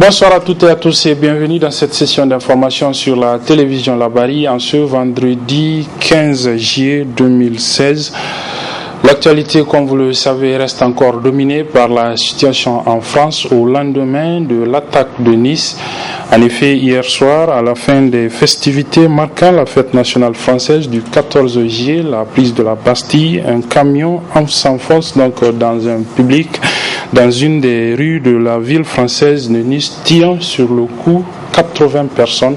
Bonsoir à toutes et à tous et bienvenue dans cette session d'information sur la télévision Labari en ce vendredi 15 juillet 2016. L'actualité, comme vous le savez, reste encore dominée par la situation en France au lendemain de l'attaque de Nice. En effet, hier soir, à la fin des festivités marquant la fête nationale française du 14 juillet, la prise de la Bastille, un camion s'enfonce donc dans un public dans une des rues de la ville française de Nice, tirant sur le coup 80 personnes.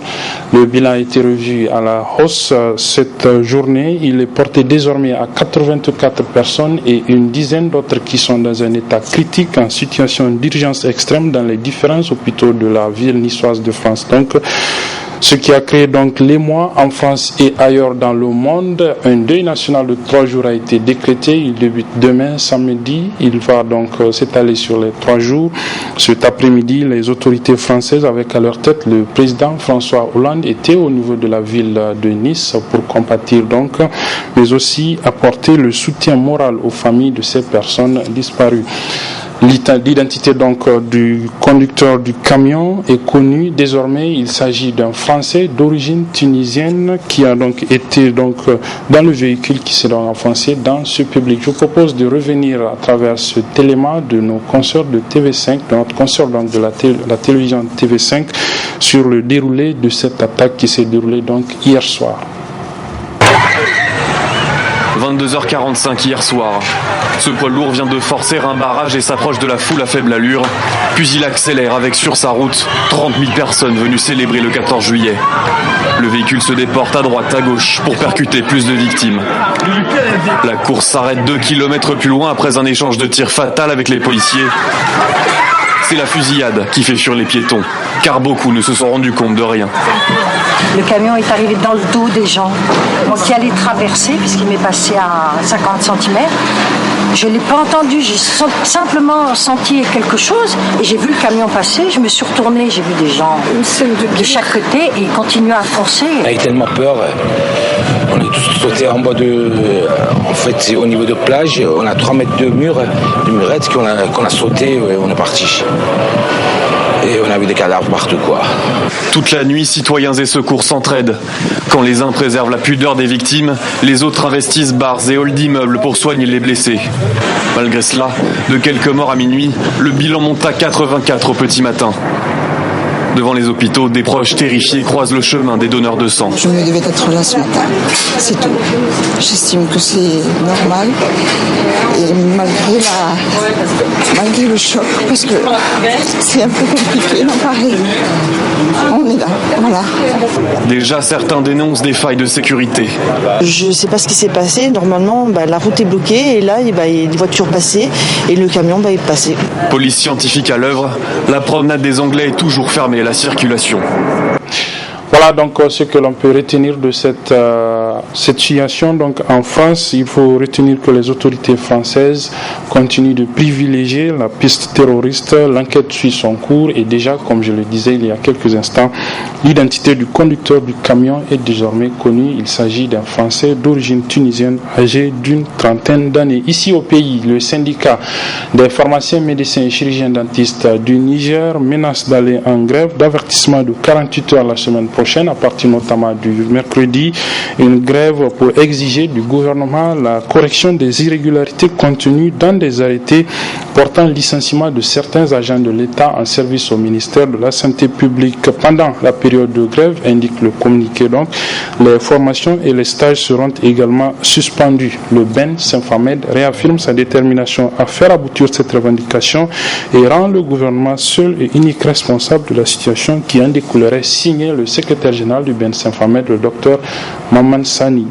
Le bilan a été revu à la hausse cette journée. Il est porté désormais à 84 personnes et une dizaine d'autres qui sont dans un état critique en situation d'urgence extrême dans les différents hôpitaux de la ville niçoise de France. Donc, ce qui a créé donc l'émoi en France et ailleurs dans le monde. Un deuil national de 3 jours a été décrété. Il débute demain, samedi. Il va donc s'étaler sur les 3 jours. Cet après-midi, les autorités françaises, avec à leur tête le président François Hollande, étaient au niveau de la ville de Nice pour compatir donc, mais aussi apporter le soutien moral aux familles de ces personnes disparues. L'identité donc du conducteur du camion est connue désormais. Il s'agit d'un Français d'origine tunisienne qui a donc été donc dans le véhicule qui s'est donc enfoncé dans ce public. Je vous propose de revenir à travers cet élément de nos consoeurs de TV5, de notre consoeur donc de la télévision TV5 sur le déroulé de cette attaque qui s'est déroulée donc hier soir. 22h45 hier soir. Ce poids lourd vient de forcer un barrage et s'approche de la foule à faible allure. Puis il accélère avec sur sa route 30 000 personnes venues célébrer le 14 juillet. Le véhicule se déporte à droite, à gauche pour percuter plus de victimes. La course s'arrête 2 km plus loin après un échange de tirs fatal avec les policiers. C'est la fusillade qui fait fuir les piétons, car beaucoup ne se sont rendus compte de rien. Le camion est arrivé dans le dos des gens. Moi qui allais traverser, puisqu'il m'est passé à 50 cm, je ne l'ai pas entendu, j'ai simplement senti quelque chose et j'ai vu le camion passer, je me suis retournée, j'ai vu des gens de chaque côté et ils continuaient à foncer. On a eu tellement peur, on est tous sautés en bas de... En fait, c'est au niveau de plage, on a 3 mètres de murettes qu'on a sauté et on est parti. Et on a vu des cadavres partout, quoi. Toute la nuit, citoyens et secours s'entraident. Quand les uns préservent la pudeur des victimes, les autres investissent bars et halls d'immeubles pour soigner les blessés. Malgré cela, de quelques morts à minuit, le bilan monte à 84 au petit matin. Devant les hôpitaux, des proches terrifiés croisent le chemin des donneurs de sang. Je me devais être là ce matin, c'est tout. J'estime que c'est normal. Et malgré le choc, parce que c'est un peu compliqué d'en parler. On est là, voilà. Déjà, certains dénoncent des failles de sécurité. Je ne sais pas ce qui s'est passé. Normalement, la route est bloquée et là, il y a des voitures passées et le camion est passé. Police scientifique à l'œuvre, la promenade des Anglais est toujours fermée à la circulation. Voilà donc ce que l'on peut retenir de cette situation. Donc en France, il faut retenir que les autorités françaises continuent de privilégier la piste terroriste. L'enquête suit son cours et déjà, comme je le disais il y a quelques instants, l'identité du conducteur du camion est désormais connue. Il s'agit d'un Français d'origine tunisienne âgé d'une trentaine d'années. Ici au pays, le syndicat des pharmaciens, médecins et chirurgiens dentistes du Niger menace d'aller en grève d'avertissement de 48 heures la semaine prochaine, à partir notamment du mercredi, une grève pour exiger du gouvernement la correction des irrégularités contenues dans des arrêtés portant licenciement de certains agents de l'État en service au ministère de la Santé publique. Pendant la période de grève, indique le communiqué donc, les formations et les stages seront également suspendus. Le Ben Saint-Famed réaffirme sa détermination à faire aboutir cette revendication et rend le gouvernement seul et unique responsable de la situation qui en découlerait, signé le secrétaire général du Ben Saint-Famed, le docteur Maman Sani.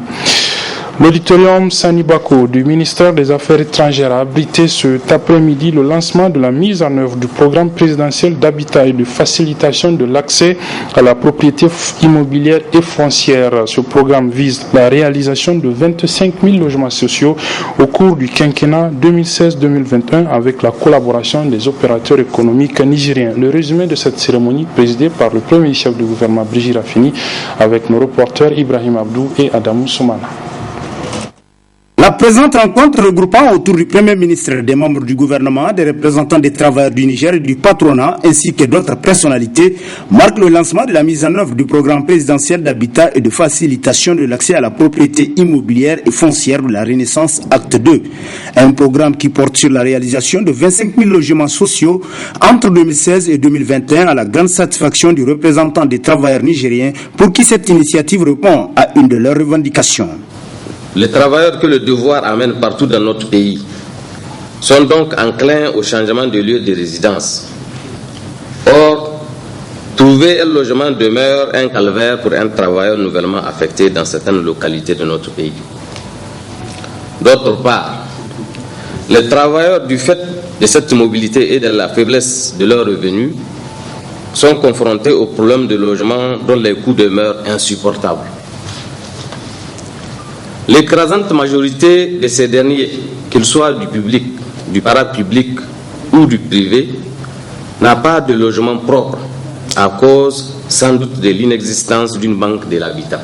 L'auditorium Sani Bako du ministère des Affaires étrangères a abrité cet après-midi le lancement de la mise en œuvre du programme présidentiel d'habitat et de facilitation de l'accès à la propriété immobilière et foncière. Ce programme vise la réalisation de 25 000 logements sociaux au cours du quinquennat 2016-2021 avec la collaboration des opérateurs économiques nigériens. Le résumé de cette cérémonie présidée par le premier chef du gouvernement Brigitte Raffini avec nos reporters Ibrahim Abdou et Adamou Soumana. La présente rencontre regroupant autour du Premier ministre, des membres du gouvernement, des représentants des travailleurs du Niger et du patronat, ainsi que d'autres personnalités, marque le lancement de la mise en œuvre du programme présidentiel d'habitat et de facilitation de l'accès à la propriété immobilière et foncière de la Renaissance Acte 2. Un programme qui porte sur la réalisation de 25 000 logements sociaux entre 2016 et 2021 à la grande satisfaction du représentant des travailleurs nigériens pour qui cette initiative répond à une de leurs revendications. Les travailleurs que le devoir amène partout dans notre pays sont donc enclins au changement de lieu de résidence. Or, trouver un logement demeure un calvaire pour un travailleur nouvellement affecté dans certaines localités de notre pays. D'autre part, les travailleurs, du fait de cette mobilité et de la faiblesse de leurs revenus, sont confrontés au problème de logement dont les coûts demeurent insupportables. L'écrasante majorité de ces derniers, qu'ils soient du public, du parapublic ou du privé, n'a pas de logement propre à cause sans doute de l'inexistence d'une banque de l'habitat.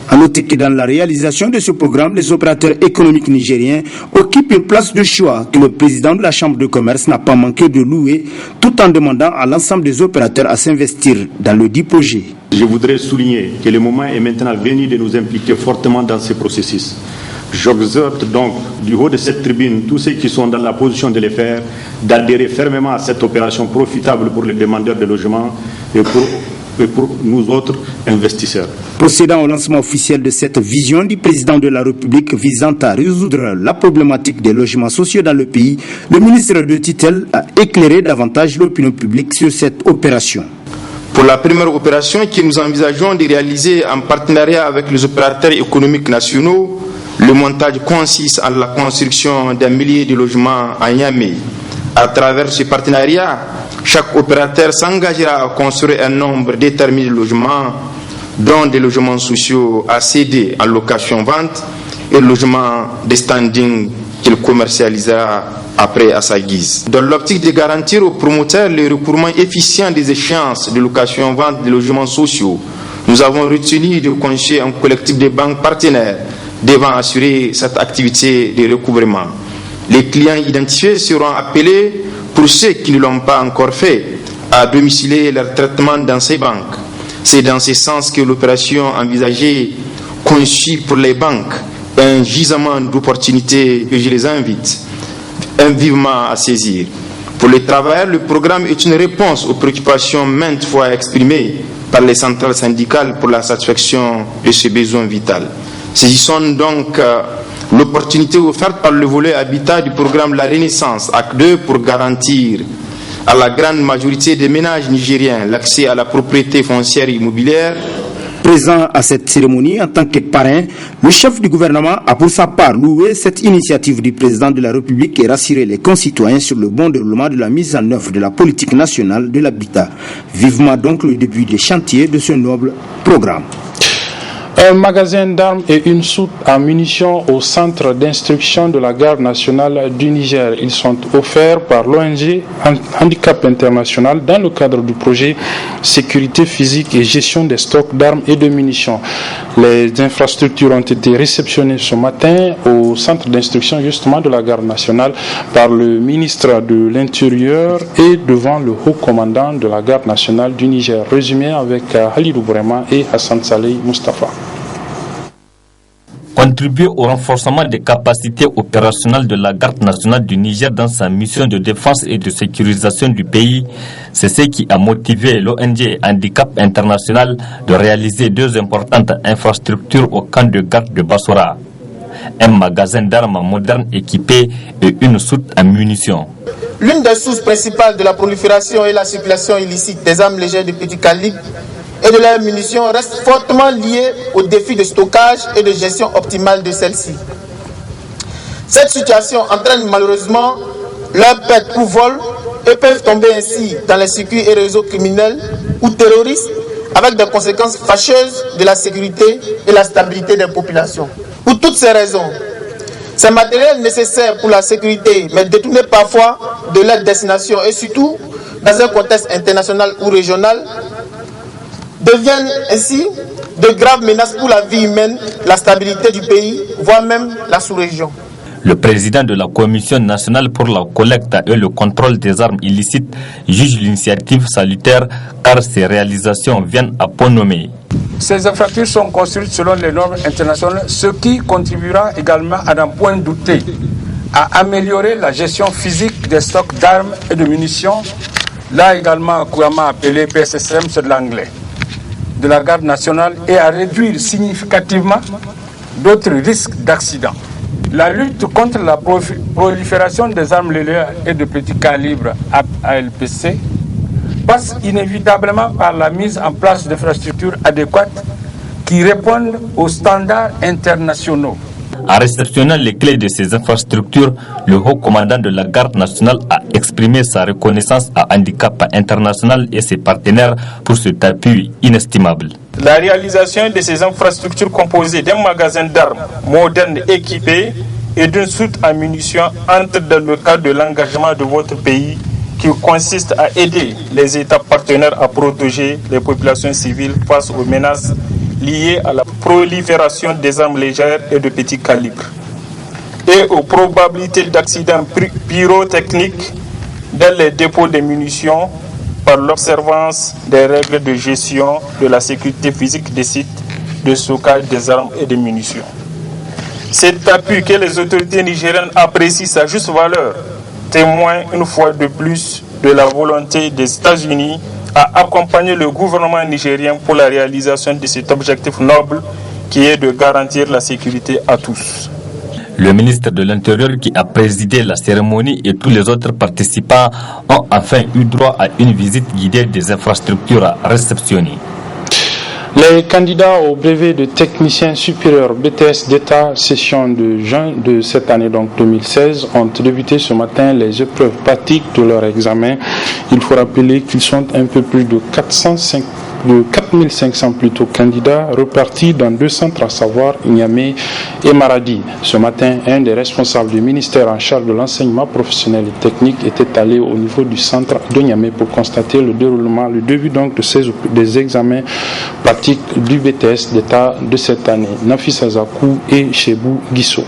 À noter que dans la réalisation de ce programme, les opérateurs économiques nigériens occupent une place de choix que le président de la Chambre de commerce n'a pas manqué de louer, tout en demandant à l'ensemble des opérateurs à s'investir dans le dit projet. Je voudrais souligner que le moment est maintenant venu de nous impliquer fortement dans ce processus. J'exhorte donc du haut de cette tribune tous ceux qui sont dans la position de le faire d'adhérer fermement à cette opération profitable pour les demandeurs de logement et pour nous autres investisseurs. Procédant au lancement officiel de cette vision du président de la République visant à résoudre la problématique des logements sociaux dans le pays, le ministre de tutelle a éclairé davantage l'opinion publique sur cette opération. Pour la première opération que nous envisageons de réaliser en partenariat avec les opérateurs économiques nationaux, le montage consiste en la construction d'un millier de logements à Niamey. À travers ce partenariat, chaque opérateur s'engagera à construire un nombre déterminé de logements, dont des logements sociaux à céder en location-vente et logements de standing qu'il commercialisera après à sa guise. Dans l'optique de garantir aux promoteurs le recouvrement efficient des échéances de location-vente des logements sociaux, nous avons retenu de constituer un collectif de banques partenaires devant assurer cette activité de recouvrement. Les clients identifiés seront appelés, pour ceux qui ne l'ont pas encore fait, à domicilier leur traitement dans ces banques. C'est dans ce sens que l'opération envisagée conçue pour les banques un gisement d'opportunités que je les invite vivement à saisir. Pour les travailleurs, le programme est une réponse aux préoccupations maintes fois exprimées par les centrales syndicales pour la satisfaction de ce besoin vital. Saisissons donc l'opportunité offerte par le volet habitat du programme La Renaissance, Acte 2, pour garantir à la grande majorité des ménages nigériens l'accès à la propriété foncière immobilière. Présent à cette cérémonie en tant que parrain, le chef du gouvernement a pour sa part loué cette initiative du président de la République et rassuré les concitoyens sur le bon déroulement de la mise en œuvre de la politique nationale de l'habitat. Vivement donc le début des chantiers de ce noble programme. Un magasin d'armes et une soute à munitions au centre d'instruction de la garde nationale du Niger. Ils sont offerts par l'ONG Handicap International dans le cadre du projet Sécurité physique et gestion des stocks d'armes et de munitions. Les infrastructures ont été réceptionnées ce matin au centre d'instruction justement de la garde nationale par le ministre de l'Intérieur et devant le haut commandant de la garde nationale du Niger. Résumé avec Halidou Bourema et Hassan Saleh Mustafa. Contribuer au renforcement des capacités opérationnelles de la garde nationale du Niger dans sa mission de défense et de sécurisation du pays, c'est ce qui a motivé l'ONG Handicap International de réaliser deux importantes infrastructures au camp de garde de Bassora. Un magasin d'armes moderne équipé et une soute à munitions. L'une des sources principales de la prolifération et la circulation illicite des armes légères de petit calibre et de leurs munitions reste fortement liée au défi de stockage et de gestion optimale de celles-ci. Cette situation entraîne malheureusement leur perte ou vol et peuvent tomber ainsi dans les circuits et réseaux criminels ou terroristes avec des conséquences fâcheuses de la sécurité et la stabilité des populations. Pour toutes ces raisons, ces matériels nécessaires pour la sécurité, mais détournés parfois de leur destination et surtout dans un contexte international ou régional, deviennent ainsi de graves menaces pour la vie humaine, la stabilité du pays, voire même la sous-région. Le président de la Commission nationale pour la collecte et le contrôle des armes illicites juge l'initiative salutaire car ces réalisations viennent à point nommé. Ces infrastructures sont construites selon les normes internationales, ce qui contribuera également à n'en point douter à améliorer la gestion physique des stocks d'armes et de munitions, là également couramment appelé PSSM, c'est de l'anglais, de la garde nationale, et à réduire significativement d'autres risques d'accident. La lutte contre la prolifération des armes légères et de petit calibre ALPC passe inévitablement par la mise en place d'infrastructures adéquates qui répondent aux standards internationaux. En réceptionnant les clés de ces infrastructures, le haut commandant de la garde nationale a exprimé sa reconnaissance à Handicap International et ses partenaires pour cet appui inestimable. La réalisation de ces infrastructures composées d'un magasin d'armes moderne équipé et d'une soute à munitions entre dans le cadre de l'engagement de votre pays qui consiste à aider les États partenaires à protéger les populations civiles face aux menaces liées à la prolifération des armes légères et de petit calibre et aux probabilités d'accidents pyrotechniques dans les dépôts de munitions par l'observance des règles de gestion de la sécurité physique des sites de stockage des armes et des munitions. Cet appui que les autorités nigériennes apprécient sa juste valeur témoigne une fois de plus de la volonté des États-Unis à accompagner le gouvernement nigérien pour la réalisation de cet objectif noble qui est de garantir la sécurité à tous. Le ministre de l'Intérieur qui a présidé la cérémonie et tous les autres participants ont enfin eu droit à une visite guidée des infrastructures réceptionnées. Les candidats au brevet de technicien supérieur BTS d'État session de juin de cette année, donc 2016, ont débuté ce matin les épreuves pratiques de leur examen. Il faut rappeler qu'ils sont un peu plus de 4500 plutôt candidats repartis dans 2 centres, à savoir Niamey et Maradi. Ce matin, un des responsables du ministère en charge de l'enseignement professionnel et technique était allé au niveau du centre de Niamey pour constater le déroulement, le début donc des examens pratiques du BTS d'État de cette année. Nafisa Zakou et Chebou Guisso.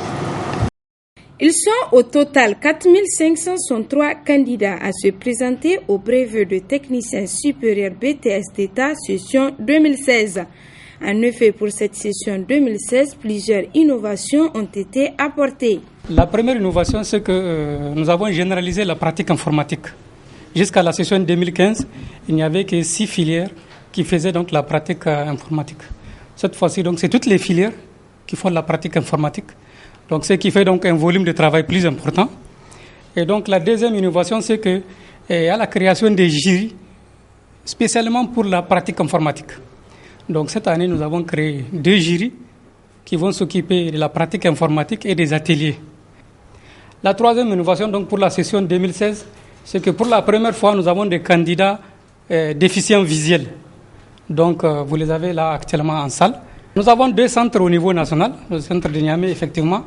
Ils sont au total 4563 candidats à se présenter au brevet de technicien supérieur BTS d'État session 2016. En effet, pour cette session 2016, plusieurs innovations ont été apportées. La première innovation, c'est que nous avons généralisé la pratique informatique. Jusqu'à la session 2015, il n'y avait que 6 filières qui faisaient donc la pratique informatique. Cette fois-ci, donc, c'est toutes les filières qui font la pratique informatique. Donc, ce qui fait donc un volume de travail plus important. Et donc, la deuxième innovation, c'est qu'il y a la création des jurys, spécialement pour la pratique informatique. Donc, cette année, nous avons créé 2 jurys qui vont s'occuper de la pratique informatique et des ateliers. La troisième innovation, donc, pour la session 2016, c'est que pour la première fois, nous avons des candidats déficients visuels. Donc, vous les avez là actuellement en salle. Nous avons 2 centres au niveau national, le centre de Niamey, effectivement,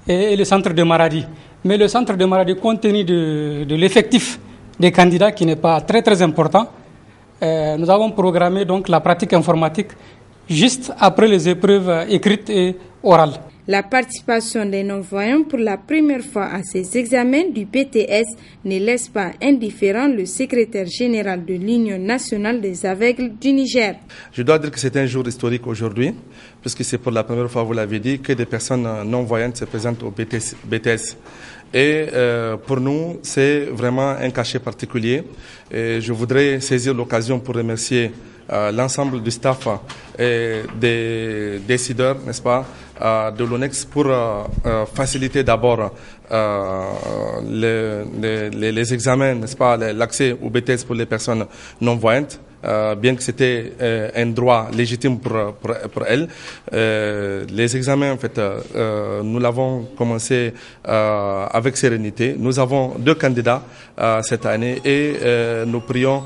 et le centre de Maradi. Mais le centre de Maradi, compte tenu de l'effectif des candidats qui n'est pas très très important, nous avons programmé donc la pratique informatique juste après les épreuves écrites et orales. La participation des non-voyants pour la première fois à ces examens du BTS ne laisse pas indifférent le secrétaire général de l'Union nationale des aveugles du Niger. Je dois dire que c'est un jour historique aujourd'hui, puisque c'est pour la première fois, vous l'avez dit, que des personnes non-voyantes se présentent au BTS. Et pour nous, c'est vraiment un cachet particulier. Et je voudrais saisir l'occasion pour remercier l'ensemble du staff et des décideurs, n'est-ce pas, de l'ONEX pour faciliter d'abord les examens, n'est-ce pas, l'accès au BTS pour les personnes non-voyantes. Bien que c'était un droit légitime pour elles. Les examens, en fait, nous l'avons commencé avec sérénité. Nous avons 2 candidats cette année et nous prions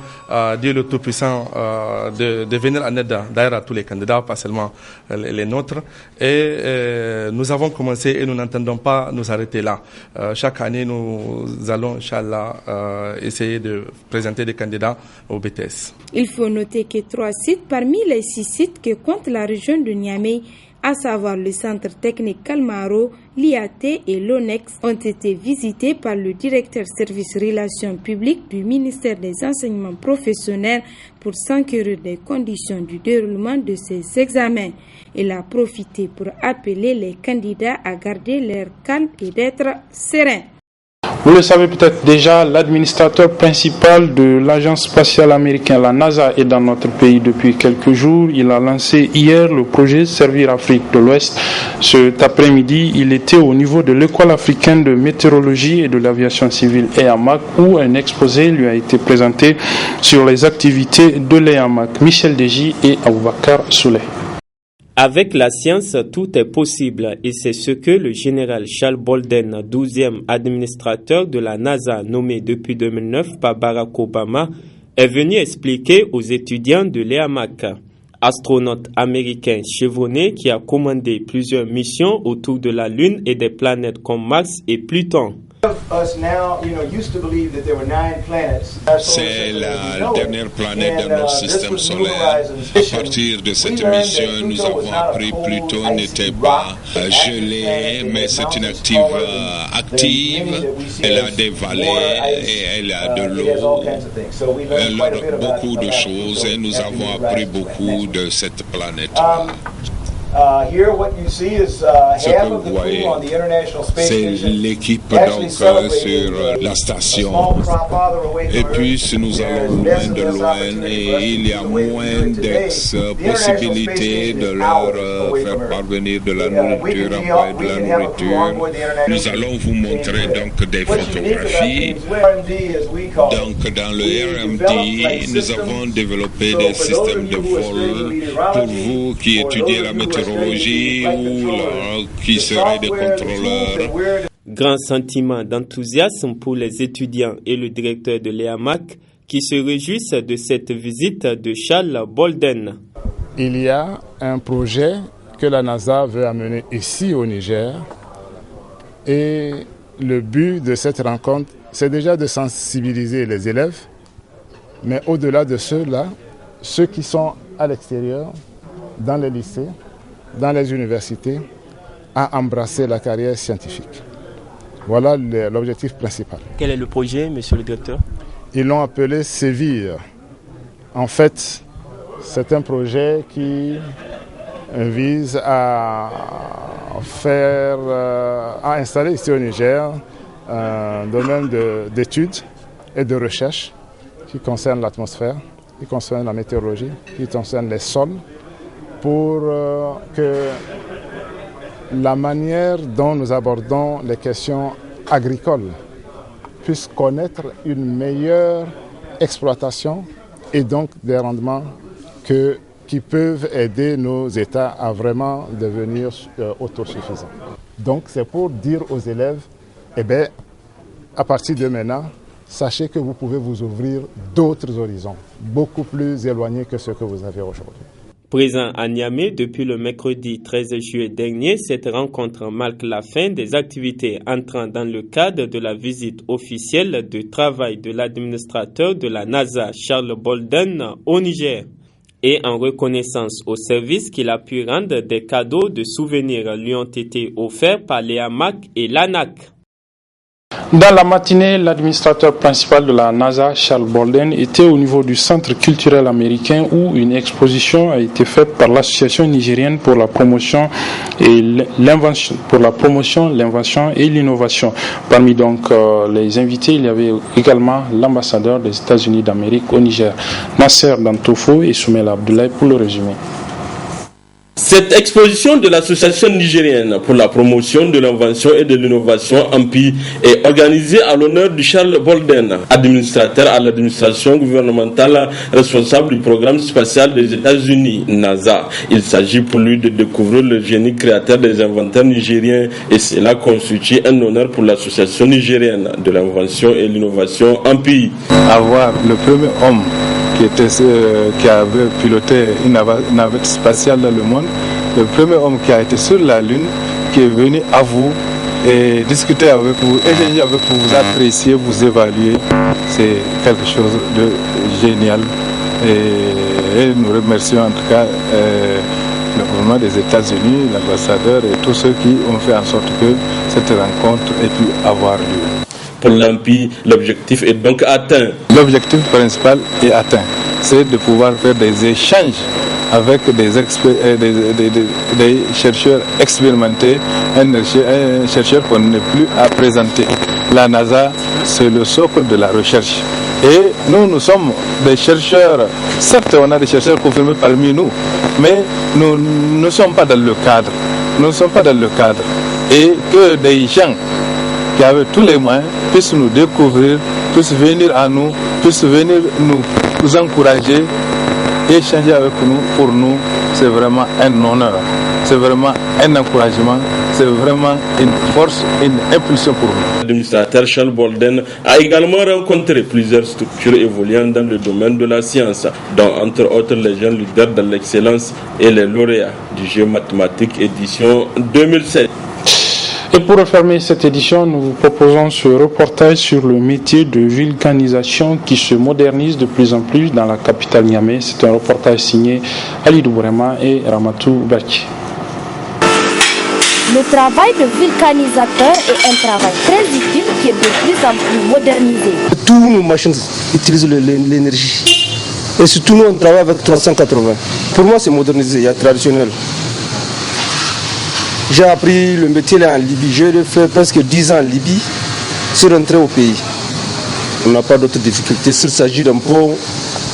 Dieu le Tout-Puissant de venir en aide d'ailleurs à tous les candidats, pas seulement les nôtres. Et nous avons commencé et nous n'entendons pas nous arrêter là. Chaque année, nous allons, Inch'Allah, essayer de présenter des candidats au BTS. Il faut noter que 3 sites parmi les 6 sites que compte la région de Niamey à savoir le Centre technique Calmaro, l'IAT et l'ONEX, ont été visités par le directeur service relations publiques du ministère des enseignements professionnels pour s'enquérir des conditions du déroulement de ces examens. Il a profité pour appeler les candidats à garder leur calme et d'être sereins. Vous le savez peut-être déjà, l'administrateur principal de l'agence spatiale américaine, la NASA, est dans notre pays depuis quelques jours. Il a lancé hier le projet Servir Afrique de l'Ouest. Cet après-midi, il était au niveau de l'école africaine de météorologie et de l'aviation civile EAMAC, où un exposé lui a été présenté sur les activités de l'EAMAC. Michel Deji et Aboubakar Souley. Avec la science, tout est possible et c'est ce que le général Charles Bolden, 12e administrateur de la NASA nommé depuis 2009 par Barack Obama, est venu expliquer aux étudiants de l'EAMAC. Astronaute américain chevronné qui a commandé plusieurs missions autour de la Lune et des planètes comme Mars et Pluton. C'est la dernière planète de notre système solaire. À partir de cette mission, nous avons appris que Pluton n'était pas gelé, mais c'est une active. Elle a des vallées et elle a de l'eau. Elle a beaucoup de choses et nous avons appris beaucoup de cette planète. Ce que vous voyez, c'est l'équipe donc sur la station. Et puis nous allons loin de loin et il y a moins d'ex-possibilités de leur faire parvenir de la nourriture, envoyer de la nourriture. Nous allons vous montrer donc des photographies. Donc dans le RMD, nous avons développé des systèmes de vol pour vous qui étudiez la météorologie ou qui seraient des contrôleurs. Grand sentiment d'enthousiasme pour les étudiants et le directeur de l'EAMAC qui se réjouissent de cette visite de Charles Bolden. Il y a un projet que la NASA veut amener ici au Niger et le but de cette rencontre, c'est déjà de sensibiliser les élèves, mais au-delà de ceux-là, ceux qui sont à l'extérieur, dans les lycées, dans les universités, à embrasser la carrière scientifique. Voilà l'objectif principal. Quel est le projet, monsieur le directeur? Ils l'ont appelé Sévir. En fait, c'est un projet qui vise à installer ici au Niger un domaine d'études et de recherche qui concerne l'atmosphère, qui concerne la météorologie, qui concerne les sols, pour que la manière dont nous abordons les questions agricoles puisse connaître une meilleure exploitation et donc des rendements qui peuvent aider nos États à vraiment devenir autosuffisants. Donc c'est pour dire aux élèves, à partir de maintenant, sachez que vous pouvez vous ouvrir d'autres horizons, beaucoup plus éloignés que ceux que vous avez aujourd'hui. Présent à Niamey depuis le mercredi 13 juillet dernier, cette rencontre marque la fin des activités entrant dans le cadre de la visite officielle de travail de l'administrateur de la NASA, Charles Bolden, au Niger. Et en reconnaissance au service qu'il a pu rendre, des cadeaux de souvenirs lui ont été offerts par l'EAMAC et l'ANAC. Dans la matinée, l'administrateur principal de la NASA, Charles Bolden, était au niveau du Centre culturel américain où une exposition a été faite par l'Association nigérienne pour la promotion et l'invention, et l'innovation. Parmi donc les invités, il y avait également l'ambassadeur des États-Unis d'Amérique au Niger, Nasser Dantofo et Soumela Abdoulaye pour le résumé. Cette exposition de l'Association nigérienne pour la promotion de l'invention et de l'innovation AMPI est organisée à l'honneur de Charles Bolden, administrateur à l'administration gouvernementale responsable du programme spatial des États-Unis, NASA. Il s'agit pour lui de découvrir le génie créateur des inventeurs nigériens et cela constitue un honneur pour l'Association nigérienne de l'invention et l'innovation AMPI. Avoir le premier homme qui avait piloté une navette spatiale dans le monde, le premier homme qui a été sur la Lune, qui est venu à vous et discuter avec vous, échanger avec vous, vous apprécier, vous évaluer, c'est quelque chose de génial. Et nous remercions en tout cas le gouvernement des États-Unis, l'ambassadeur et tous ceux qui ont fait en sorte que cette rencontre ait pu avoir lieu. Pour l'AMPI, l'objectif est donc atteint. L'objectif principal est atteint, c'est de pouvoir faire des échanges avec des chercheurs expérimentés, un chercheur qu'on n'est plus à présenter. La NASA, c'est le socle de la recherche. Et nous sommes des chercheurs, certes on a des chercheurs confirmés parmi nous, mais nous ne sommes pas dans le cadre. Nous ne sommes pas dans le cadre. Et que des gens qui avaient tous les moyens puissent nous découvrir, puissent venir à nous, puissent venir nous encourager, échanger avec nous, pour nous, c'est vraiment un honneur, c'est vraiment un encouragement, c'est vraiment une force, une impulsion pour nous. L'administrateur Charles Bolden a également rencontré plusieurs structures évoluant dans le domaine de la science, dont entre autres les jeunes leaders dans l'excellence et les lauréats du jeu mathématique édition 2007. Et pour refermer cette édition, nous vous proposons ce reportage sur le métier de vulcanisation qui se modernise de plus en plus dans la capitale Niamey. C'est un reportage signé Ali Doubourema et Ramatou Berki. Le travail de vulcanisateur est un travail très utile qui est de plus en plus modernisé. Toutes nos machines utilisent l'énergie. Et surtout nous on travaille avec 380. Pour moi c'est modernisé, il y a traditionnel. J'ai appris le métier là en Libye. J'ai fait presque 10 ans en Libye. Je suis rentré au pays. On n'a pas d'autres difficultés. S'il s'agit d'un pont,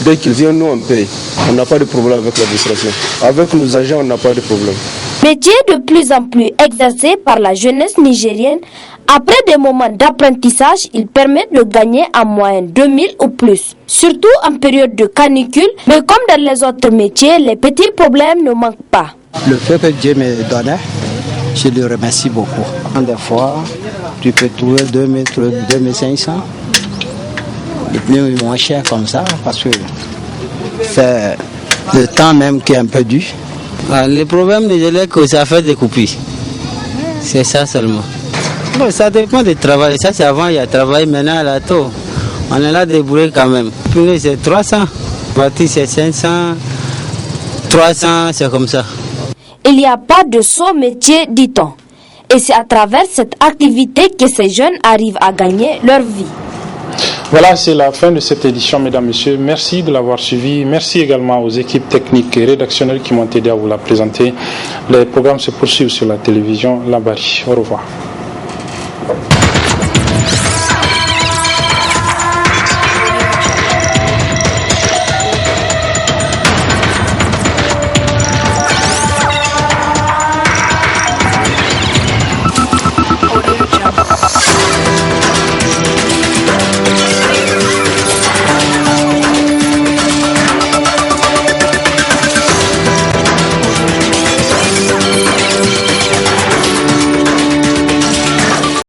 dès qu'il vient, nous on paye. On n'a pas de problème avec l'administration. Avec nos agents, on n'a pas de problème. Métier de plus en plus exercé par la jeunesse nigérienne. Après des moments d'apprentissage, il permet de gagner en moyenne 2000 ou plus. Surtout en période de canicule. Mais comme dans les autres métiers, les petits problèmes ne manquent pas. Le fait que Dieu me donne, je le remercie beaucoup. Des fois, tu peux trouver 2000, 2500. Le plus moins cher comme ça, parce que c'est le temps même qui est un peu dur. Le problème de gelée, que ça fait des coupures. C'est ça seulement. Bon, ça dépend du travail. Ça, c'est avant, il y a travail, maintenant, là, tout. On est là débrouillé quand même. Puis c'est 300. Parti, c'est 500. 300, c'est comme ça. Il n'y a pas de saut métier, dit-on. Et c'est à travers cette activité que ces jeunes arrivent à gagner leur vie. Voilà, c'est la fin de cette édition, mesdames, messieurs. Merci de l'avoir suivi. Merci également aux équipes techniques et rédactionnelles qui m'ont aidé à vous la présenter. Les programmes se poursuivent sur la télévision Labari. Au revoir.